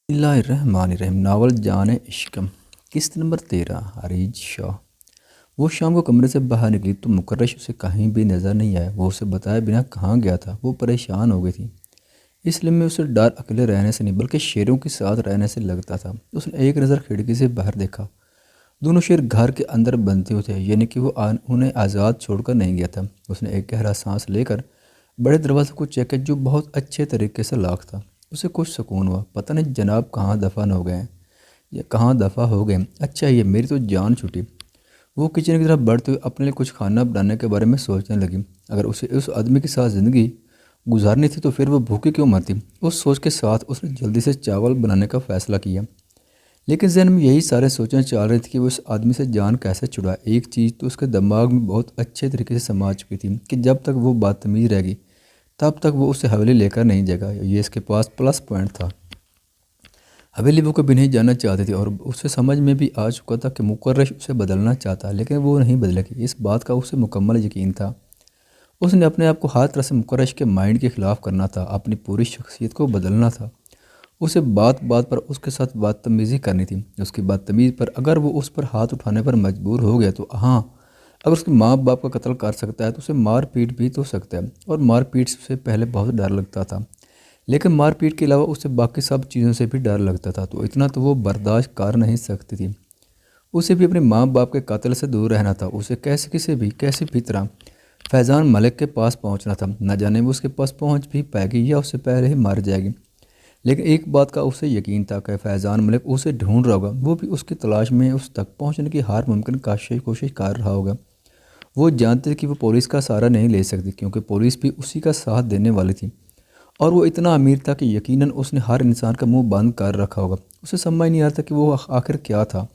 बिस्मिल्लाहिर्रहमानिर्रहीम। नावल जाने इश्क़ किस्त नंबर 13 अरीज शाह। वो शाम को कमरे से बाहर निकली तो मुकर्रश उसे कहीं भी नज़र नहीं आया। वो उसे बताए बिना कहाँ गया था। वो परेशान हो गई थी। इसलिए में उसे डर अकेले रहने से नहीं बल्कि शेरों के साथ रहने से लगता था। उसने एक नज़र खिड़की से बाहर देखा। दोनों शेर घर के अंदर बंधे हुए थे, यानी कि वो उन्हें आज़ाद छोड़कर नहीं गया था। उसने एक गहरा सांस लेकर बड़े दरवाजे को चेक किया, जो बहुत अच्छे तरीके से लॉक था। उसे कुछ सुकून हुआ। पता नहीं जनाब कहाँ दफन हो गए हैं या कहाँ दफ़ा हो गए। अच्छा, ये मेरी तो जान छुटी। वो किचन की तरफ बढ़ते हुए अपने लिए कुछ खाना बनाने के बारे में सोचने लगी। अगर उसे उस आदमी के साथ ज़िंदगी गुजारनी थी तो फिर वो भूखी क्यों मरती। उस सोच के साथ उसने जल्दी से चावल बनाने का फ़ैसला किया। लेकिन जहन में यही सारे सोचें चल रही थी कि वो उस आदमी से जान कैसे छुड़ाए। एक चीज़ तो उसके दिमाग में बहुत अच्छे तरीके से समा चुकी थी कि जब तक वो बदतमीज़ रहेगी तब तक वो उसे हवेली लेकर नहीं जाएगा। ये इसके पास प्लस पॉइंट था। हवेली वो कभी नहीं जाना चाहती थी और उसे समझ में भी आ चुका था कि मुकर्रश उसे बदलना चाहता, लेकिन वो नहीं बदलेगी। इस बात का उसे मुकम्मल यकीन था। उसने अपने आप को हर तरह से मुकर्रश के माइंड के ख़िलाफ़ करना था, अपनी पूरी शख्सियत को बदलना था। उसे बात बात पर उसके साथ बदतमीज़ी करनी थी। उसकी बदतमीज़ी पर अगर वो उस पर हाथ उठाने पर मजबूर हो गया तो हाँ, अगर उसके माँ बाप का कत्ल कर सकता है तो उसे मार पीट भी तो सकता है। और मार पीट से पहले बहुत डर लगता था, लेकिन मारपीट के अलावा उसे बाकी सब चीज़ों से भी डर लगता था। तो इतना तो वो बर्दाश्त कर नहीं सकती थी। उसे भी अपने माँ बाप के कत्ल से दूर रहना था। उसे कैसे भी तरह फैज़ान मलिक के पास पहुंचना था। न जाने वो उसके पास पहुंच भी पाएगी या उससे पहले ही मर जाएगी। लेकिन एक बात का उसे यकीन था कि फैज़ान मलिक उसे ढूंढ रहा होगा। वो भी उसकी तलाश में उस तक पहुँचने की हर मुमकिन कोशिश कर रहा होगा। वो जानते थे कि वो पुलिस का सहारा नहीं ले सकती, क्योंकि पुलिस भी उसी का साथ देने वाली थी। और वो इतना अमीर था कि यकीनन उसने हर इंसान का मुंह बंद कर रखा होगा। उसे समझ नहीं आता कि वो आखिर क्या था।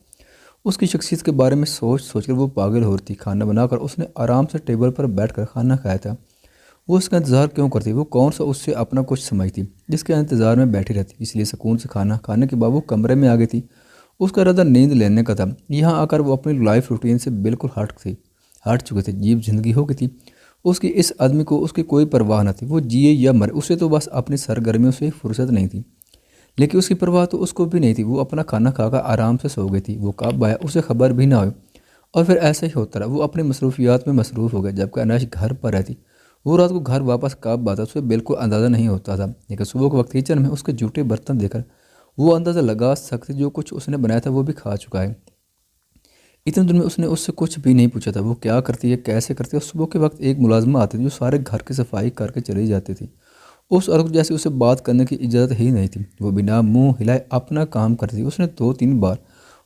उसकी शख्सियत के बारे में सोच सोच कर वो पागल हो रही थी। खाना बनाकर उसने आराम से टेबल पर बैठकर खाना खाया था। वो उसका इंतज़ार क्यों करती? वो कौन सा उससे अपना कुछ समझती जिसके इंतज़ार में बैठी रहती? इसलिए सुकून से खाना खाने के बाद वो कमरे में आ गई थी। उसका इरादा नींद लेने का था। यहाँ आकर वो अपनी लाइफ रूटीन से बिल्कुल हट चुके थे। जीप जिंदगी हो गई थी उसकी। इस आदमी को उसकी कोई परवाह न थी। वो जिए या मरे, उसे तो बस अपनी सरगर्मियों से फुर्सत नहीं थी। लेकिन उसकी परवाह तो उसको भी नहीं थी। वो अपना खाना खाकर आराम से सो गई थी। वो कब आया उसे खबर भी ना हुई। और फिर ऐसा ही होता रहा। वो अपनी मसरूफियात में मसरूफ़ हो गया, जबकि अनाश घर पर रहती। वो रात को घर वापस कब आता उसे बिल्कुल अंदाज़ा नहीं होता था। लेकिन सुबह के वक्त किचन में उसके जूठे बर्तन देखकर वो अंदाज़ा लगा सकती जो कुछ उसने बनाया था वो भी खा चुका है। इतने दिन में उसने उससे कुछ भी नहीं पूछा था वो क्या करती है, कैसे करती है। और सुबह के वक्त एक मुलाजमा आती थी जो सारे घर की सफाई करके चली जाती थी। उस औरत को जैसे उसे बात करने की इजाज़त ही नहीं थी। वो बिना मुंह हिलाए अपना काम करती थी। उसने 2-3 बार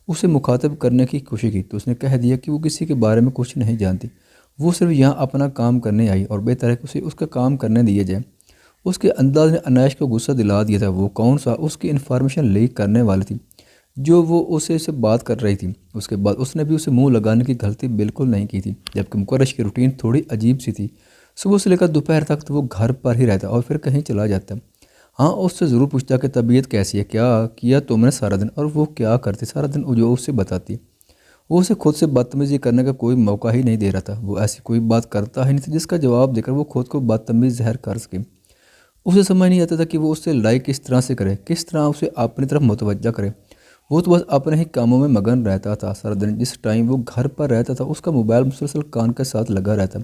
उसे मुखातिब करने की कोशिश की तो उसने कह दिया कि वो किसी के बारे में कुछ नहीं जानती। वो सिर्फ यहाँ अपना काम करने आई और बेहतर है कि उसे उसका काम करने दिया जाए। उसके अंदाज ने अनायश को गुस्सा दिला दिया था। वो कौन सा उसकी इन्फॉर्मेशन लीक करने वाली थी जो वो उसे से बात कर रही थी। उसके बाद उसने भी उसे मुंह लगाने की गलती बिल्कुल नहीं की थी। जबकि मुकर्रश की रूटीन थोड़ी अजीब सी थी। सुबह से लेकर दोपहर तक तो वो घर पर ही रहता और फिर कहीं चला जाता। हाँ, उससे ज़रूर पूछता कि तबीयत कैसी है, क्या किया तुमने सारा दिन, और वो क्या करती सारा दिन जो उससे बताती। वो उसे खुद से बदतमीज़ी करने का कोई मौका ही नहीं दे रहा था। वो ऐसी कोई बात करता ही नहीं था जिसका जवाब देकर वो खुद को बदतमीज़ जहर कर सके। उसे समझ नहीं आता था कि वो उससे लड़ाई किस तरह से करे, किस तरह उसे अपनी तरफ मुतवज्जा करे। वो तो बस अपने ही कामों में मगन रहता था सारा दिन। जिस टाइम वो घर पर रहता था उसका मोबाइल मुसलसल कान के साथ लगा रहता,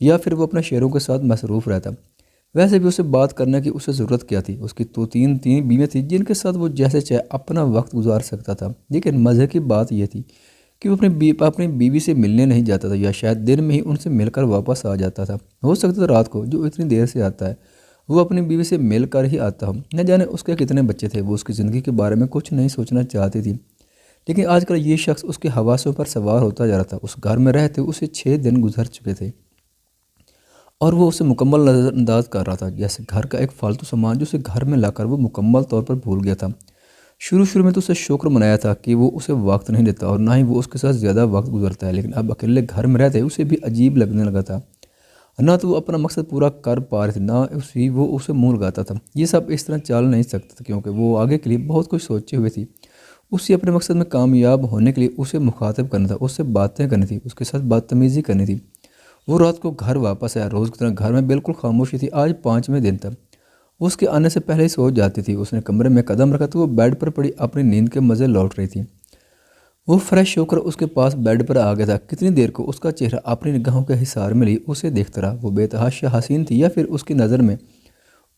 या फिर वो अपने शेरों के साथ मसरूफ़ रहता। वैसे भी उसे बात करने की उसे ज़रूरत क्या थी? उसकी तो तीन तीन बीवियाँ थी जिनके साथ वो जैसे चाहे अपना वक्त गुजार सकता था। लेकिन मज़े की बात यह थी कि वो अपनी बीवी से मिलने नहीं जाता था, या शायद दिन में ही उनसे मिलकर वापस आ जाता था। हो सकता था रात को, जो इतनी देर से आता है, वो अपनी बीवी से मिलकर ही आता हो। न जाने उसके कितने बच्चे थे। वो उसकी ज़िंदगी के बारे में कुछ नहीं सोचना चाहती थी। लेकिन आजकल ये शख्स उसके हवासों पर सवार होता जा रहा था। उस घर में रहते उसे 6 दिन गुजर चुके थे और वो उसे मुकम्मल नज़रअंदाज कर रहा था, जैसे घर का एक फालतू सामान जो उसे घर में लाकर वो मुकम्मल तौर पर भूल गया था। शुरू शुरू में तो उसे शुक्र मनाया था कि वो उसे वक्त नहीं देता और ना ही वो उसके साथ ज़्यादा वक्त गुजरता है। लेकिन अब अकेले घर में रहते उसे भी अजीब लगने लगा था। ना तो वो अपना मकसद पूरा कर पा रहे थे, ना उसी वो उसे मुंह लगाता था। ये सब इस तरह चल नहीं सकता था, क्योंकि वो आगे के लिए बहुत कुछ सोचे हुए थी। उसे अपने मकसद में कामयाब होने के लिए उसे मुखातिब करना था, उससे बातें करनी थी, उसके साथ बदतमीज़ी करनी थी। वो रात को घर वापस आया। रोज़ की तरह घर में बिल्कुल खामोशी थी। आज 5वें दिन था वो उसके आने से पहले ही सो जाती थी। उसने कमरे में कदम रखा तो वो बेड पर पड़ी अपनी नींद के मज़े लौट रही थी। वो फ्रेश होकर उसके पास बेड पर आ गया था। कितनी देर को उसका चेहरा अपनी निगाहों के हिसार में ली उसे देखता रहा। वो बेतहाशा हसीन थी या फिर उसकी नज़र में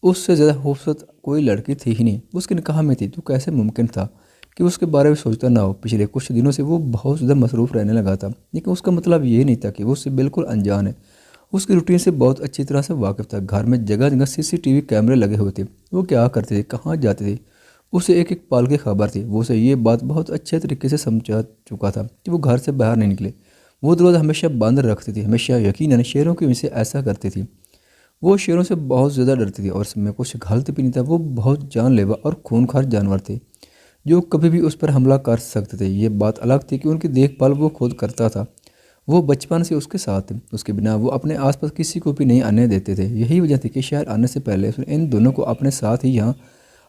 उससे ज़्यादा खूबसूरत कोई लड़की थी ही नहीं। उसकी निकाह में थी तो कैसे मुमकिन था कि उसके बारे में सोचता ना हो। पिछले कुछ दिनों से वो बहुत ज़्यादा मसरूफ़ रहने लगा था, लेकिन उसका मतलब ये नहीं था कि वो उससे बिल्कुल अनजान है। उसकी रूटीन से बहुत अच्छी तरह से वाकिफ़ था। घर में जगह जगह सीसीटीवी कैमरे लगे हुए थे। वो क्या करते थे, कहाँ जाते थे, उसे एक एक पाल की खबर थी। वो उसे ये बात बहुत अच्छे तरीके से समझा चुका था कि वो घर से बाहर नहीं निकले। वो दरवाज़ा हमेशा बंद रखती थी, हमेशा यकीनन शेरों की वजह से ऐसा करती थी। वो शेरों से बहुत ज़्यादा डरती थी और इसमें कुछ गलत भी नहीं था। वो बहुत जानलेवा और खूंखार जानवर थे जो कभी भी उस पर हमला कर सकते थे। ये बात अलग थी कि उनकी देखभाल वो खुद करता था। वो बचपन से उसके साथ थे, उसके बिना वो अपने आसपास किसी को भी नहीं आने देते थे। यही वजह थी कि शहर आने से पहले उसने इन दोनों को अपने साथ ही यहाँ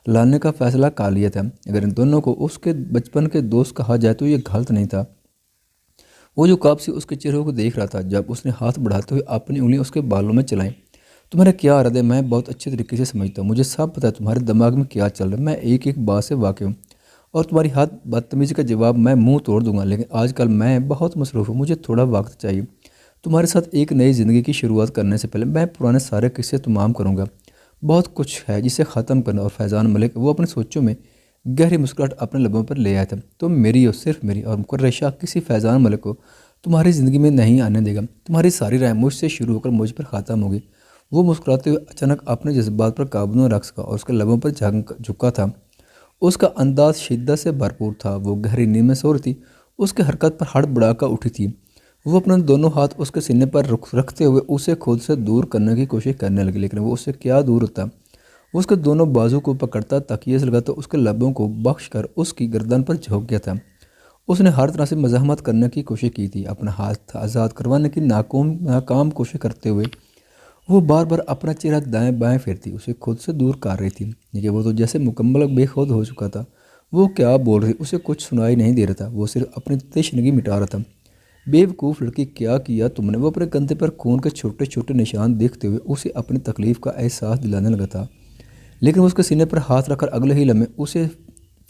लाने का फैसला कर लिया था। अगर इन दोनों को उसके बचपन के दोस्त कहा जाए तो ये गलत नहीं था। वो जो कब से उसके चेहरे को देख रहा था जब उसने हाथ बढ़ाते हुए अपनी उंगली उसके बालों में चलाई। तुम्हारा क्या इरादा है मैं बहुत अच्छे तरीके से समझता हूँ। मुझे सब पता है तुम्हारे दिमाग में क्या चल रहा है। मैं एक एक बात से वाकिफ हूँ और तुम्हारी हाथ बदतमीज़ी का जवाब मैं मुंह तोड़ दूंगा, लेकिन आजकल मैं बहुत मसरूफ़ हूँ, मुझे थोड़ा वक्त चाहिए। तुम्हारे साथ एक नई ज़िंदगी की शुरुआत करने से पहले मैं पुराने सारे किस्से तमाम करूँगा। बहुत कुछ है जिसे ख़त्म करना। और फैज़ान मलिक वो अपनी सोचों में गहरी मुस्कुराहट अपने लबों पर ले आया था। तुम मेरी हो, सिर्फ मेरी, और मुकर्रशा किसी फैज़ान मलिक को तुम्हारी ज़िंदगी में नहीं आने देगा। तुम्हारी सारी राय मुझसे शुरू होकर मुझ पर ख़त्म होगी। वो मुस्कुराते हुए अचानक अपने जज्बात पर काबू न रख सका और उसके लबों पर झुका था। उसका अंदाज शिद्दत से भरपूर था। वो गहरी नींद में सो रही थी। उसकी हरकत पर हड़बड़ाकर उठी थी। वो अपने दोनों हाथ उसके सीने पर रखते हुए उसे खुद से दूर करने की कोशिश करने लगी, लेकिन वो उससे क्या दूर होता। वो उसके दोनों बाजू को पकड़ता, तकिए से लगाता, उसके लबों को बख्श कर उसकी गर्दन पर झोंक गया था। उसने हर तरह से मज़ाहमत करने की कोशिश की थी, अपना हाथ आज़ाद करवाने की नाकाम कोशिश करते हुए। वो बार बार अपना चेहरा दाएं बाएं फेरती, उसे खुद से दूर कर रही थी, लेकिन वो तो जैसे मुकम्मल बेखुद हो चुका था। वो क्या बोल रही उसे कुछ सुनाई नहीं दे रहा था। वो सिर्फ अपनी तशनगी मिटा रहा था। बेवकूफ़ लड़की, क्या किया तुमने। वो अपने कंधे पर खून के छोटे छोटे निशान देखते हुए उसे अपनी तकलीफ़ का एहसास दिलाने लगा था, लेकिन उसके सीने पर हाथ रखकर अगले ही लम्हे उसे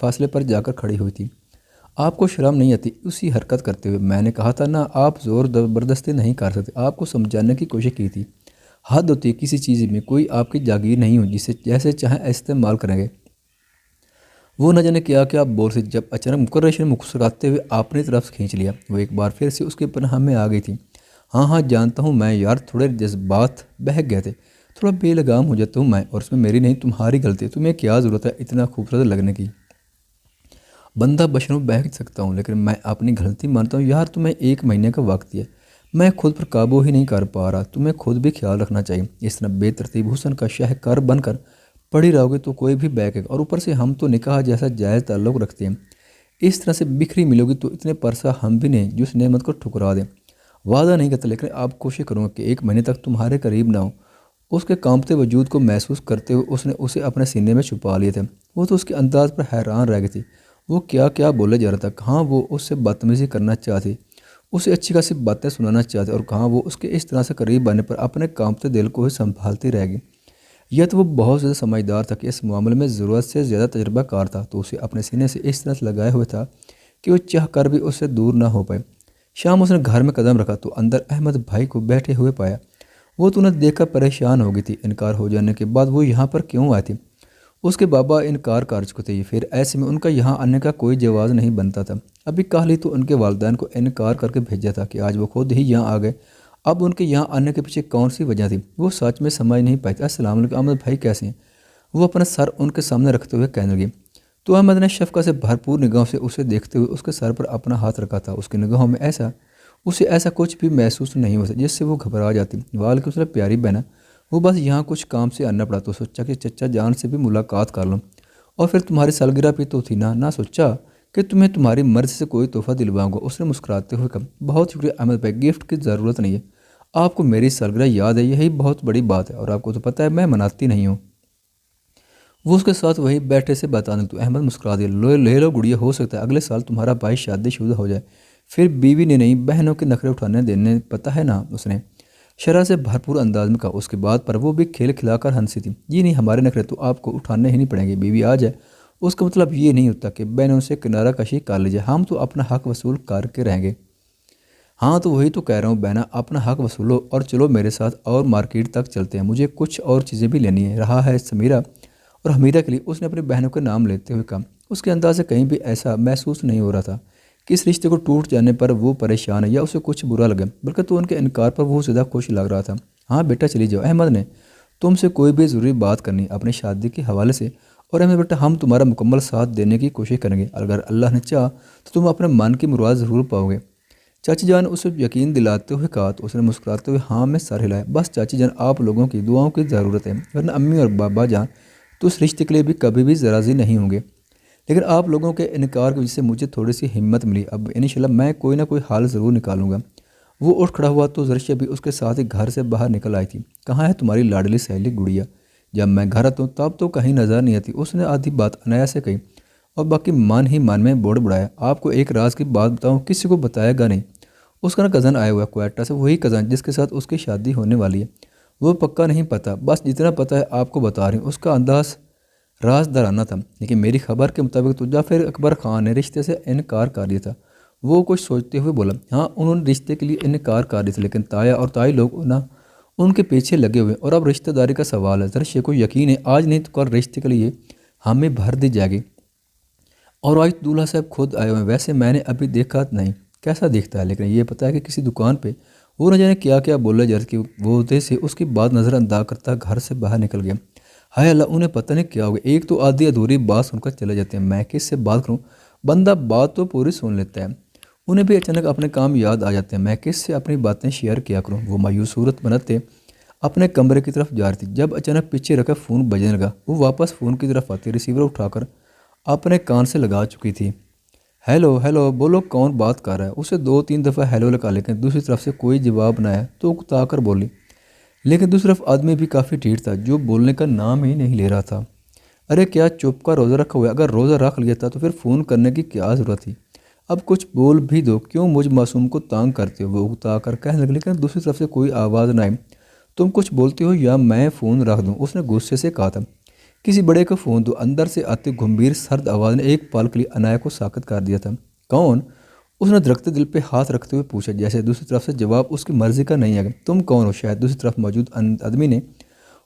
फासले पर जाकर खड़ी हुई थी। आपको शर्म नहीं आती उसी हरकत करते हुए। मैंने कहा था ना, आप ज़ोर ज़बरदस्ती नहीं कर सकते। आपको समझाने की कोशिश की थी। हद होती है किसी चीज़ में, कोई आपकी जागीर नहीं हो जिसे जैसे चाहे इस्तेमाल करेंगे। वो न जाने क्या क्या बोल रही थी जब अचानक मुकर्रश ने मुस्कुराते हुए अपनी तरफ खींच लिया। वो एक बार फिर से उसके पनाह में आ गई थी। हाँ हाँ जानता हूँ मैं यार, थोड़े जज्बात बहक गए थे, थोड़ा बेलगाम हो जाता हूँ मैं, और इसमें मेरी नहीं तुम्हारी गलती है। तुम्हें क्या ज़रूरत है इतना खूबसूरत लगने की। बंदा बशरों बहक सकता हूँ, लेकिन मैं अपनी गलती मानता हूँ यार। तुम्हें 1 महीने का वक्त दिया, मैं खुद पर काबू ही नहीं कर पा रहा। तुम्हें खुद भी ख्याल रखना चाहिए। इस तरह बेतरतीब हुस्न का शाहकार बनकर पड़ी रहोगे तो कोई भी बहकेगा। और ऊपर से हम तो निकाह जैसा जायज़ ताल्लुक़ रखते हैं। इस तरह से बिखरी मिलोगी तो इतने परसा हम भी नहीं जो उस नेमत को ठुकरा दें। वादा नहीं करता, लेकिन आप कोशिश करूँगा कि 1 महीने तक तुम्हारे करीब ना हो। उसके कांपते वजूद को महसूस करते हुए उसने उसे अपने सीने में छुपा लिए थे। वो तो उसके अंदाज पर हैरान रह गई थी। वो क्या क्या बोले जा रहा था। कहाँ वो उससे बदतमीज़ी करना चाहती, उसे अच्छी खासी बातें सुनाना चाहते, और कहाँ वो उसके इस तरह से करीब आने पर अपने कांपते दिल को ही संभालती रहेगी। यह तो वो बहुत ज़्यादा समझदार था कि इस मामले में ज़रूरत से ज़्यादा तजर्बाकार था, तो उसे अपने सीने से इस तरह से लगाए हुए था कि वो चाह कर भी उससे दूर ना हो पाए। शाम उसने घर में कदम रखा तो अंदर अहमद भाई को बैठे हुए पाया। वो तो उन्हें देखकर परेशान हो गई थी। इनकार हो जाने के बाद वो यहाँ पर क्यों आए थे। उसके बाबा इनकार कर चुके थे, फिर ऐसे में उनका यहाँ आने का कोई जवाब नहीं बनता था। अभी कल ही तो उनके वालिदैन को इनकार करके भेजा था कि आज वो खुद ही यहाँ आ गए। अब उनके यहाँ आने के पीछे कौन सी वजह थी वो सच में समझ नहीं पाई। अस्सलाम वालेकुम अहमद भाई, कैसे हैं। वो अपना सर उनके सामने रखते हुए कहने लगे। तो अहमद ने शफ़क़त से भरपूर निगाहों से उसे देखते हुए उसके सर पर अपना हाथ रखा था। उसकी निगाहों में उसे ऐसा कुछ भी महसूस नहीं होता जिससे वो घबरा जाती। वालेकुम सलाम प्यारी बहना, वो बस यहाँ कुछ काम से आना पड़ा तो सोचा कि चचा जान से भी मुलाकात कर लूँ। और फिर तुम्हारी सालगिरह भी तो थी ना सोचा कि तुम्हें तुम्हारी मर्ज़ी से कोई तोहफ़ा दिलवाऊंगा। उसने मुस्कुराते हुए कहा। बहुत शुक्रिया अहमद भाई, गिफ्ट की ज़रूरत नहीं है। आपको मेरी सालगिरह याद है, यही बहुत बड़ी बात है, और आपको तो पता है मैं मनाती नहीं हूँ। वो उसके साथ वही बैठे से बताने तो अहमद मुस्कुरा दिया। लो ले लो गुड़िया, हो सकता है अगले साल तुम्हारा भाई शादीशुदा हो जाए, फिर बीवी ने नहीं बहनों के नखरे उठाने देने, पता है ना उसने। शरारत से भरपूर अंदाज में कहा। उसके बाद पर वो भी खेल खिलाकर हंसी थी। जी नहीं, हमारे नखरे तो आपको उठाने ही नहीं पड़ेंगे। बीवी आ जाए उसका मतलब ये नहीं होता कि बहनों से किनारा कशी कर लीजिए, हम तो अपना हक वसूल करके रहेंगे। हाँ तो वही तो कह रहा हूँ बहना, अपना हक वसूलो और चलो मेरे साथ और मार्केट तक चलते हैं, मुझे कुछ और चीज़ें भी लेनी है। रहा है समीरा और हमीरा के लिए, उसने अपनी बहनों के नाम लेते हुए कहा। उसके अंदाज से कहीं भी ऐसा महसूस नहीं हो रहा था कि इस रिश्ते को टूट जाने पर वो परेशान है या उसे कुछ बुरा लगे, बल्कि तो उनके इनकार पर वो ज़्यादा खुश लग रहा था। हाँ बेटा चली जाओ, अहमद ने तुमसे कोई भी ज़रूरी बात करनी अपनी शादी के हवाले से, और अहमद बेटा हम तुम्हारा मुकम्मल साथ देने की कोशिश करेंगे। अगर अल्लाह ने चाहा तो तुम अपने मन की मुराद ज़रूर पाओगे। चाची जान उसे यकीन दिलाते हुए कहा तो उसने मुस्कुराते हुए हाँ में सर हिलाया। बस चाची जान आप लोगों की दुआओं की ज़रूरत है, वरना अम्मी और बाबा जान तो उस रिश्ते के लिए भी कभी भी ज़राजी नहीं होंगे। लेकिन आप लोगों के इनकार की वजह से मुझे थोड़ी सी हिम्मत मिली। अब इंशाल्लाह मैं कोई ना कोई हाल ज़रूर निकालूंगा। वो उठ खड़ा हुआ तो जरशा भी उसके साथ ही घर से बाहर निकल आई थी। कहाँ है तुम्हारी लाडली सहेली गुड़िया? जब मैं घर आता हूँ तब तो कहीं नज़र नहीं आती, उसने आधी बात अनाया से कही और बाकी मन ही मन में बोड़ बुड़ाया। आपको एक राज की बात बताऊँ, किसी को बताएगा नहीं। उसका ना कज़न आया हुआ है क्वेटा से, वही कज़न जिसके साथ उसकी शादी होने वाली है। वो पक्का नहीं पता, बस जितना पता है आपको बता रही हूँ। उसका अंदाज़ राजदाराना था, लेकिन मेरी खबर के मुताबिक तो जाफिर अकबर ख़ान ने रिश्ते से इनकार कर दिया था। वो कुछ सोचते हुए बोला, हाँ उन्होंने रिश्ते के लिए इनकार कर दिया था, लेकिन ताया और ताई लोग ना उनके पीछे लगे हुए। और अब रिश्तेदारी का सवाल है, जरा को यकीन है आज नहीं तो कल रिश्ते के लिए हमें भर दी जाएगी। और आज दूल्हा साहब खुद आए हुए हैं। वैसे मैंने अभी देखा नहीं कैसा दिखता है, लेकिन ये पता है कि किसी दुकान पे वो न जाने क्या क्या बोले जर कि वो होते से उसकी बात नज़रअंदाज करता घर से बाहर निकल गया। हाय अल्लाह, उन्हें पता नहीं क्या हो गया, एक तो आधी अधूरी बात सुनकर चले जाते हैं। मैं किससे बात करूं? बंदा बात तो पूरी सुन लेता है, उन्हें भी अचानक अपने काम याद आ जाते हैं। मैं किससे अपनी बातें शेयर किया करूं? वो मायूस सूरत बनाते अपने कमरे की तरफ जा रही थी जब अचानक पीछे रखा फ़ोन बजने लगा। वो वापस फ़ोन की तरफ आती रिसीवर उठाकर अपने कान से लगा चुकी थी। हेलो हेलो, बोलो कौन बात कर रहा है? उसे दो तीन दफ़ा हेलो लगा, लेकिन दूसरी तरफ से कोई जवाब न आया तो उकता कर बोली। लेकिन दूसरी तरफ आदमी भी काफ़ी ढीठ था जो बोलने का नाम ही नहीं ले रहा था। अरे क्या चुप का रोज़ा रखा हुआ है? अगर रोज़ा रख लिया था तो फिर फ़ोन करने की क्या ज़रूरत थी? अब कुछ बोल भी दो, क्यों मुझ मासूम को तंग करते हो? वो उकता कर कहने लगे, लेकिन दूसरी तरफ से कोई आवाज़ न आई। तुम कुछ बोलते हो या मैं फ़ोन रख दूँ? उसने गुस्से से कहा था। किसी बड़े को फ़ोन दो। अंदर से आती गंभीर सर्द आवाज़ ने एक पल के लिए अनाया को साकत कर दिया था। कौन? उसने धड़कते दिल पे हाथ रखते हुए पूछा, जैसे दूसरी तरफ से जवाब उसकी मर्जी का नहीं आया। तुम कौन हो? शायद दूसरी तरफ मौजूद आदमी ने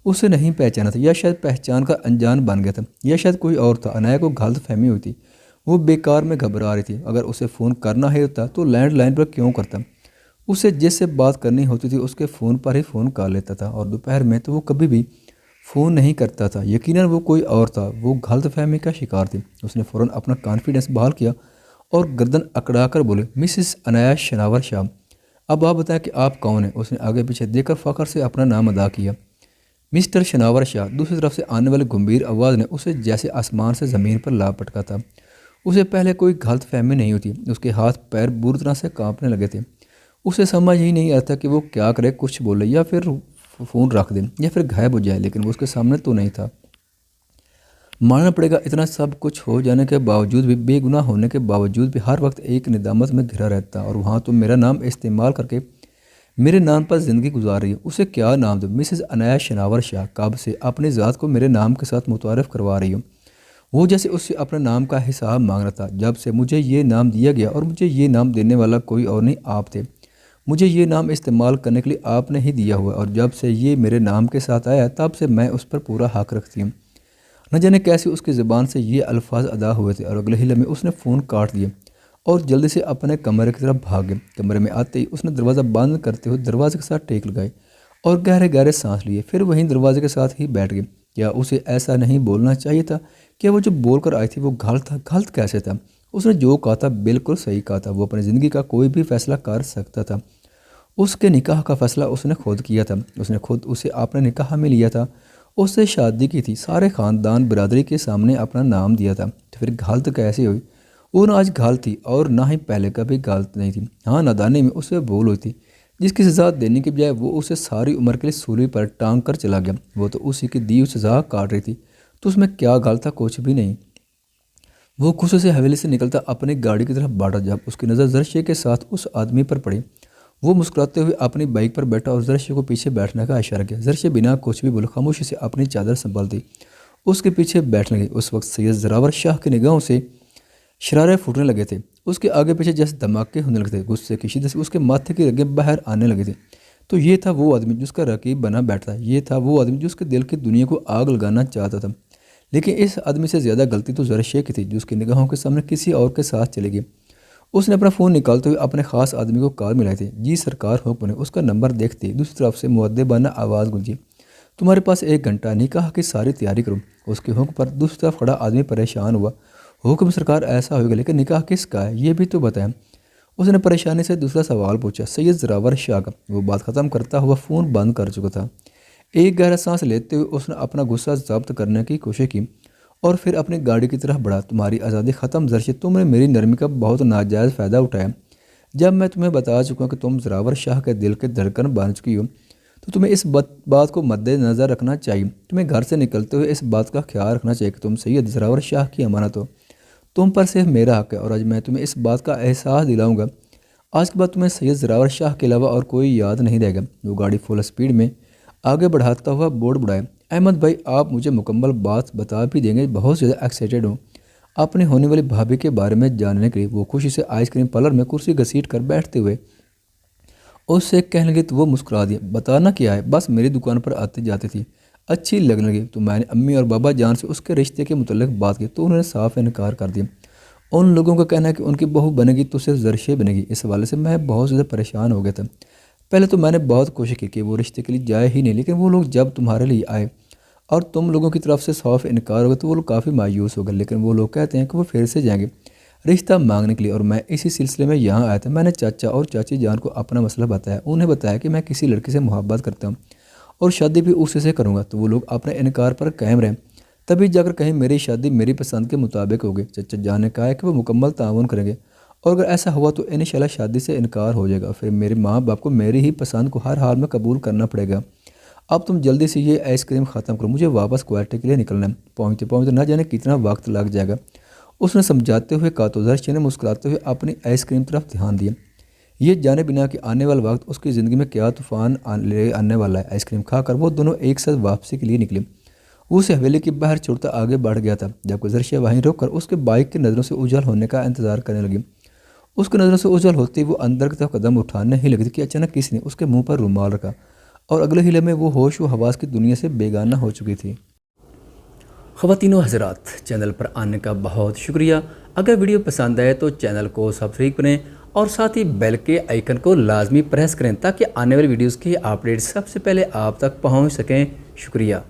उसे नहीं पहचाना था, या शायद पहचान का अनजान बन गया था, या शायद कोई और था। अनाया को गलत फहमी हुई थी। वो बेकार में घबरा रही थी। अगर उसे फ़ोन करना ही होता तो लैंडलाइन पर क्यों करता? उसे जिससे बात करनी होती थी उसके फ़ोन पर ही फ़ोन कर लेता था, और दोपहर में तो वो कभी भी फ़ोन नहीं करता था। यकीनन वो कोई और था। वो गलतफहमी का शिकार थी। उसने फ़ौरन अपना कॉन्फिडेंस बहाल किया और गर्दन अकड़ा कर बोले, मिसिस अनाया शनावर शाह, अब आप बताएं कि आप कौन हैं? उसने आगे पीछे देखकर फ़ख्र से अपना नाम अदा किया। मिस्टर शनावर शाह। दूसरी तरफ से आने वाली गंभीर आवाज़ ने उसे जैसे आसमान से ज़मीन पर ला पटका था। उसे पहले कोई गलत फहमी नहीं होती। उसके हाथ पैर बुरी तरह से कांपने लगे थे। उसे समझ ही नहीं आता कि वो क्या करे, कुछ बोले या फिर फ़ोन रख दे या फिर गायब हो जाए, लेकिन वो उसके सामने तो नहीं था। मानना पड़ेगा इतना सब कुछ हो जाने के बावजूद भी, बेगुनाह होने के बावजूद भी हर वक्त एक निदामत में घिरा रहता, और वहाँ तो मेरा नाम इस्तेमाल करके मेरे नाम पर ज़िंदगी गुजार रही है। उसे क्या नाम दो? मिसेस अनाया शनावर शाह। कब से अपनी ज़ात को मेरे नाम के साथ मुतारफ़ करवा रही हो? वो जैसे उससे अपने नाम का हिसाब मांग रहा था। जब से मुझे ये नाम दिया गया, और मुझे ये नाम देने वाला कोई और नहीं आप थे, मुझे ये नाम इस्तेमाल करने के लिए आपने ही दिया हुआ, और जब से ये मेरे नाम के साथ आया तब से मैं उस पर पूरा हक रखती हूँ। न जाने कैसे उसकी ज़बान से ये अल्फाज अदा हुए थे, और अगले ही लम्हे उसने फ़ोन काट दिया और जल्दी से अपने कमरे की तरफ भाग गए। कमरे में आते ही उसने दरवाज़ा बंद करते हुए दरवाजे के साथ टेक लगाए और गहरे गहरे सांस लिए, फिर वहीं दरवाजे के साथ ही बैठ गए। क्या उसे ऐसा नहीं बोलना चाहिए था? क्या वो जो बोल कर आई थी वो गलत था? गलत कैसे था? उसने जो कहा था बिल्कुल सही कहा था। वो अपनी ज़िंदगी का कोई भी फैसला कर सकता था। उसके निकाह का फ़ैसला उसने खुद किया था। उसने खुद उसे अपने निकाह में लिया था, उससे शादी की थी, सारे ख़ानदान बिरादरी के सामने अपना नाम दिया था। तो फिर गलत कैसे हुई? वो ना आज गलत थी और ना ही पहले कभी गलत नहीं थी। हाँ, नादानी में उसे भूल हुई थी, जिसकी सज़ा देने के बजाय वो उसे सारी उम्र के लिए सूली पर टांग कर चला गया। वो तो उसी की दी हुई सज़ा काट रही थी, तो उसमें क्या गलत था? कुछ भी नहीं। वो गुस्से से हवेली से निकलता अपनी गाड़ी की तरफ बढ़ा जब उसकी नज़र जर्शे के साथ उस आदमी पर पड़ी। वो मुस्कुराते हुए अपनी बाइक पर बैठा और जर्शे को पीछे बैठने का इशारा किया। जर्शे बिना कुछ भी बोले खामोशी से अपनी चादर संभालती उसके पीछे बैठने लगी। उस वक्त सैयद जोरावर शाह की निगाहों से शरारे फूटने लगे थे। उसके आगे पीछे जैसे धमाके होने लगे थे। गुस्से की शिद्दत से उसके माथे की रगें बाहर आने लगी थी। तो ये था वो आदमी जिसका रकीब बना बैठता। ये था वो आदमी जो उसके दिल की दुनिया को आग लगाना चाहता था। लेकिन इस आदमी से ज़्यादा गलती तो जर्शे की थी, जो उसकी निगाहों के सामने किसी और के साथ चली गई। उसने अपना फ़ोन निकालते हुए अपने ख़ास आदमी को कॉल मिलाई थी। जी सरकार, हुक्म ने। उसका नंबर देखते ही दूसरी तरफ से मुअद्दिबाना आवाज़ गूंजी, तुम्हारे पास 1 घंटा, निकाह की सारी तैयारी करो। उसके हुक्म पर दूसरी तरफ खड़ा आदमी परेशान हुआ। हुक्म सरकार, ऐसा होगा, लेकिन निकाह किसका है ये भी तो बताएं। उसने परेशानी से दूसरा सवाल पूछा। सैयद जोरावर शाह का। वो बात ख़त्म करता हुआ फ़ोन बंद कर चुका था। एक गहरा सांस लेते हुए उसने अपना गुस्सा ज़ब्त करने की कोशिश की और फिर अपनी गाड़ी की तरफ बढ़ा। तुम्हारी आज़ादी ख़त्म जर्शे, तुमने मेरी नरमी का बहुत नाजायज़ फ़ायदा उठाया। जब मैं तुम्हें बता चुका कि तुम जोरावर शाह के दिल के धड़कन बन चुकी हो, तो तुम्हें इस बात को मद्देनज़र रखना चाहिए। तुम्हें घर से निकलते हुए इस बात का ख्याल रखना चाहिए कि तुम सैयद जोरावर शाह की अमानत हो। तुम पर सिर्फ मेरा हक है और आज मैं तुम्हें इस बात का एहसास दिलाऊंगा। आज के बाद तुम्हें सैयद जोरावर शाह के अलावा और कोई याद नहीं रहेगा। वो गाड़ी फुल स्पीड में आगे बढ़ाता हुआ बोर्ड बढ़ाया। अहमद भाई, आप मुझे मुकम्मल बात बता भी देंगे। बहुत ज़्यादा एक्साइटेड हूँ अपने होने वाली भाभी के बारे में जानने के लिए। वो खुशी से आइसक्रीम पार्लर में कुर्सी घसीट कर बैठते हुए उससे कहने लगी। तो वो मुस्कुरा दिया। बताना क्या है, बस मेरी दुकान पर आती जाती थी, अच्छी लगने लगी। तो मैंने अम्मी और बाबा जान से उसके रिश्ते के मुतल्लिक बात की तो उन्होंने साफ इनकार कर दिया। उन लोगों का कहना है कि उनकी बहू बनेगी तो सिर्फ जर्शे बनेगी। इस हवाले से मैं बहुत ज़्यादा परेशान हो गया था। पहले तो मैंने बहुत कोशिश की कि वो रिश्ते के लिए जाए ही नहीं, लेकिन वो लोग जब तुम्हारे लिए आए और तुम लोगों की तरफ से साफ इनकार हो गया तो वो लोग काफ़ी मायूस हो गए। लेकिन वो लोग कहते हैं कि वो फिर से जाएंगे रिश्ता मांगने के लिए, और मैं इसी सिलसिले में यहाँ आया था। मैंने चाचा और चाची जान को अपना मसला बताया। उन्हें बताया कि मैं किसी लड़की से मोहब्बत करता हूँ और शादी भी उसी से करूँगा। तो वो लोग अपने इनकार पर कायम रहें, तभी जाकर कहीं मेरी शादी मेरी पसंद के मुताबिक होगी। चचा जान ने कहा है कि वो मुकम्मल ताउन करेंगे और अगर ऐसा हुआ तो इंशाल्लाह शादी से इनकार हो जाएगा। फिर मेरे माँ बाप को मेरी ही पसंद को हर हाल में कबूल करना पड़ेगा। अब तुम जल्दी से ये आइसक्रीम ख़त्म करो, मुझे वापस क्वार्टर के लिए निकलना है। पहुँचते पहुँचते ना जाने कितना वक्त लग जाएगा, उसने समझाते हुए कहा। तो जर्शे ने मुस्कुराते हुए अपनी आइसक्रीम तरफ ध्यान दिया। ये जाने बिना कि आने वाला वक्त उसकी ज़िंदगी में क्या तूफ़ान ले आने वाला है। आइसक्रीम खाकर वो दोनों एक साथ वापसी के लिए निकले। वो उसे हवेली के बाहर छोड़ता आगे बढ़ गया था, जबकि जर्शे वहीं रोककर उसके बाइक की नज़रों से उजाल होने का इंतज़ार करने लगी। उसकी नज़रों से उजाल होते ही वो अंदर की तरफ कदम उठाने ही लगी थी कि अचानक किसी ने उसके मुंह पर रुमाल रखा और अगले ही लम्हे वो होश व हवास की दुनिया से बेगाना हो चुकी थी। ख़वातीन व हज़रात, चैनल पर आने का बहुत शुक्रिया। अगर वीडियो पसंद आए तो चैनल को सब्सक्राइब करें और साथ ही बेल के आइकन को लाजमी प्रेस करें ताकि आने वाली वीडियोज़ की अपडेट सबसे पहले आप तक पहुँच सकें। शुक्रिया।